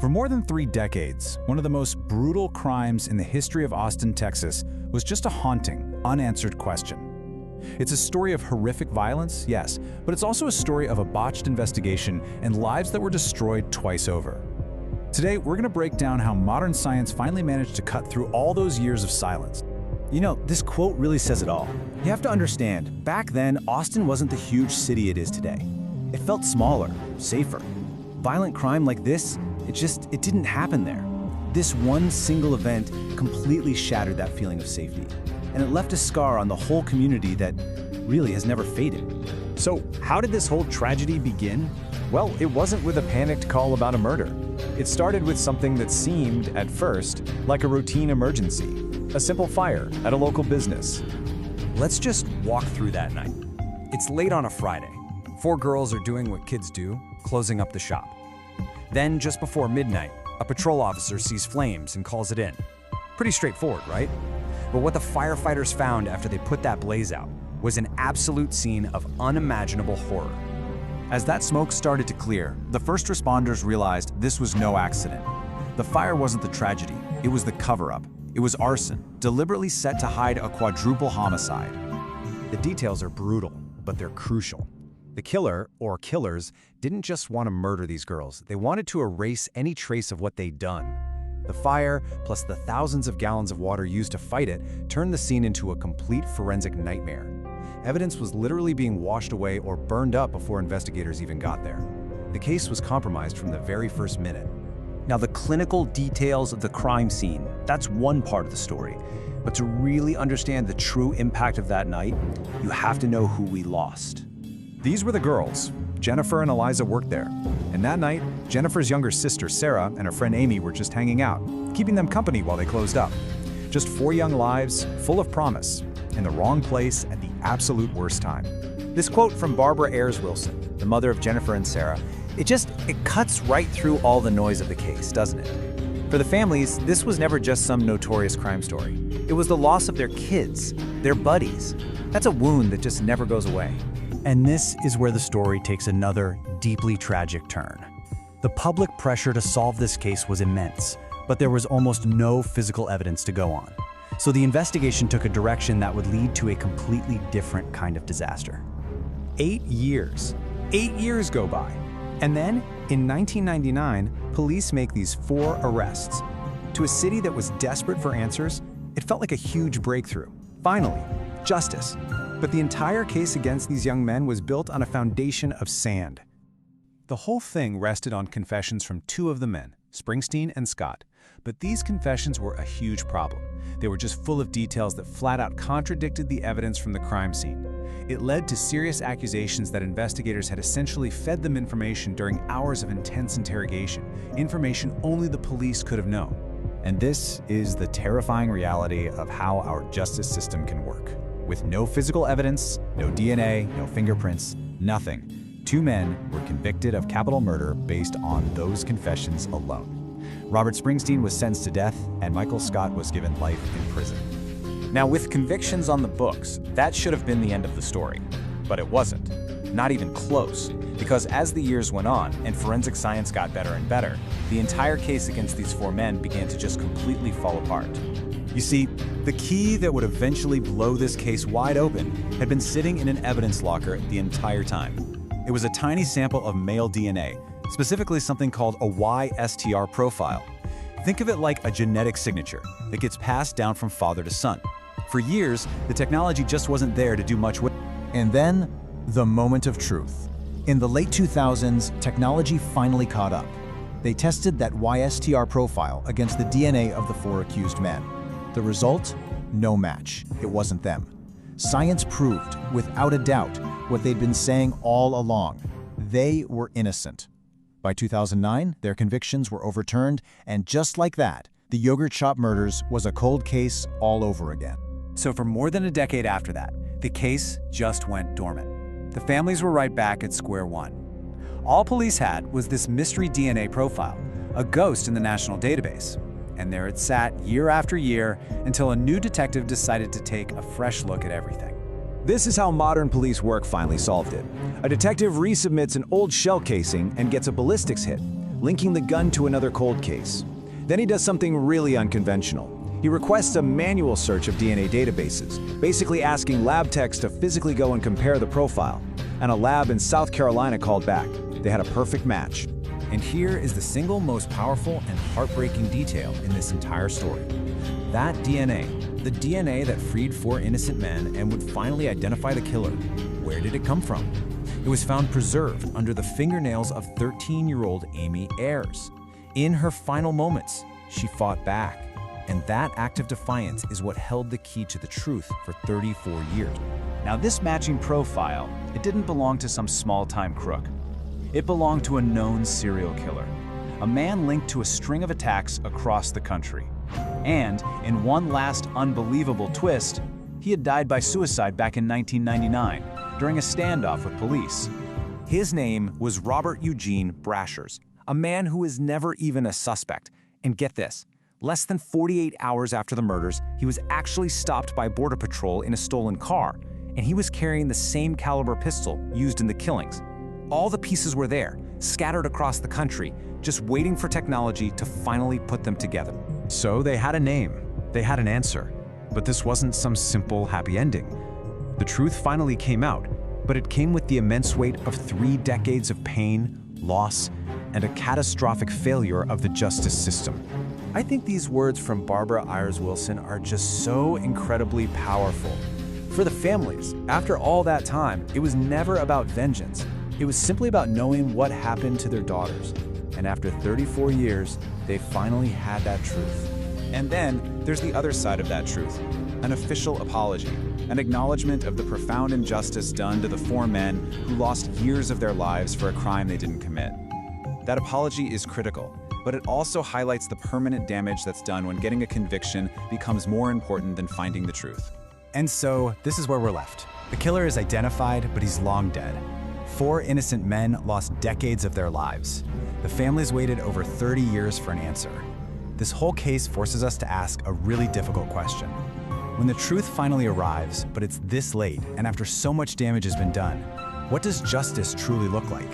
For more than 3 decades, one of the most brutal crimes in the history of Austin, Texas, was just a haunting, unanswered question. It's a story of horrific violence, yes, but it's also a story of a botched investigation and lives that were destroyed twice over. Today, we're going to break down how modern science finally managed to cut through all those years of silence. You know, this quote really says it all. You have to understand, back then, Austin wasn't the huge city it is today. It felt smaller, safer. Violent crime like this, it didn't happen there. This one single event completely shattered that feeling of safety. And it left a scar on the whole community that really has never faded. So, how did this whole tragedy begin? Well, it wasn't with a panicked call about a murder. It started with something that seemed, at first, like a routine emergency. A simple fire at a local business. Let's just walk through that night. It's late on a Friday. 4 girls are doing what kids do, closing up the shop. Then, just before midnight, a patrol officer sees flames and calls it in. Pretty straightforward, right? But what the firefighters found after they put that blaze out was an absolute scene of unimaginable horror. As that smoke started to clear, the first responders realized this was no accident. The fire wasn't the tragedy, it was the cover-up. It was arson, deliberately set to hide a quadruple homicide. The details are brutal, but they're crucial. The killer, or killers, didn't just want to murder these girls. They wanted to erase any trace of what they'd done. The fire, plus the thousands of gallons of water used to fight it, turned the scene into a complete forensic nightmare. Evidence was literally being washed away or burned up before investigators even got there. The case was compromised from the very first minute. Now, the clinical details of the crime scene, that's one part of the story. But to really understand the true impact of that night, you have to know who we lost. These were the girls. Jennifer and Eliza worked there. And that night, Jennifer's younger sister, Sarah, and her friend Amy were just hanging out, keeping them company while they closed up. Just 4 young lives, full of promise, in the wrong place at the absolute worst time. This quote from Barbara Ayers Wilson, the mother of Jennifer and Sarah, it cuts right through all the noise of the case, doesn't it? For the families, this was never just some notorious crime story. It was the loss of their kids, their buddies. That's a wound that just never goes away. And this is where the story takes another deeply tragic turn. The public pressure to solve this case was immense, but there was almost no physical evidence to go on. So the investigation took a direction that would lead to a completely different kind of disaster. 8 years. 8 years go by. And then, in 1999, police make these 4 arrests. To a city that was desperate for answers, it felt like a huge breakthrough. Finally, justice. But the entire case against these young men was built on a foundation of sand. The whole thing rested on confessions from 2 of the men, Springsteen and Scott. But these confessions were a huge problem. They were just full of details that flat out contradicted the evidence from the crime scene. It led to serious accusations that investigators had essentially fed them information during hours of intense interrogation, information only the police could have known. And this is the terrifying reality of how our justice system can work. With no physical evidence, no DNA, no fingerprints, nothing, 2 men were convicted of capital murder based on those confessions alone. Robert Springsteen was sentenced to death, and Michael Scott was given life in prison. Now, with convictions on the books, that should have been the end of the story. But it wasn't. Not even close. Because as the years went on and forensic science got better and better, the entire case against these 4 men began to just completely fall apart. You see, the key that would eventually blow this case wide open had been sitting in an evidence locker the entire time. It was a tiny sample of male DNA, specifically something called a YSTR profile. Think of it like a genetic signature that gets passed down from father to son. For years, the technology just wasn't there to do much with. And then, the moment of truth. In the late 2000s, technology finally caught up. They tested that YSTR profile against the DNA of the 4 accused men. The result? No match. It wasn't them. Science proved, without a doubt, what they'd been saying all along. They were innocent. By 2009, their convictions were overturned, and just like that, the yogurt shop murders was a cold case all over again. So for more than a decade after that, the case just went dormant. The families were right back at square one. All police had was this mystery DNA profile, a ghost in the national database. And there it sat year after year until a new detective decided to take a fresh look at everything. This is how modern police work finally solved it. A detective resubmits an old shell casing and gets a ballistics hit, linking the gun to another cold case. Then he does something really unconventional. He requests a manual search of DNA databases, basically asking lab techs to physically go and compare the profile. And a lab in South Carolina called back. They had a perfect match. And here is the single most powerful and heartbreaking detail in this entire story. That DNA, the DNA that freed 4 innocent men and would finally identify the killer, where did it come from? It was found preserved under the fingernails of 13-year-old Amy Ayers. In her final moments, she fought back. And that act of defiance is what held the key to the truth for 34 years. Now, this matching profile, it didn't belong to some small-time crook. It belonged to a known serial killer, a man linked to a string of attacks across the country. And, in one last unbelievable twist, he had died by suicide back in 1999 during a standoff with police. His name was Robert Eugene Brashers, a man who was never even a suspect. And get this, less than 48 hours after the murders, he was actually stopped by Border Patrol in a stolen car, and he was carrying the same caliber pistol used in the killings. All the pieces were there, scattered across the country, just waiting for technology to finally put them together. So they had a name, they had an answer, but this wasn't some simple happy ending. The truth finally came out, but it came with the immense weight of 3 decades of pain, loss, and a catastrophic failure of the justice system. I think these words from Barbara Ayers Wilson are just so incredibly powerful. For the families, after all that time, it was never about vengeance. It was simply about knowing what happened to their daughters. And after 34 years, they finally had that truth. And then there's the other side of that truth, an official apology, an acknowledgement of the profound injustice done to the 4 men who lost years of their lives for a crime they didn't commit. That apology is critical, but it also highlights the permanent damage that's done when getting a conviction becomes more important than finding the truth. And so, this is where we're left. The killer is identified, but he's long dead. 4 innocent men lost decades of their lives. The families waited over 30 years for an answer. This whole case forces us to ask a really difficult question. When the truth finally arrives, but it's this late, and after so much damage has been done, what does justice truly look like?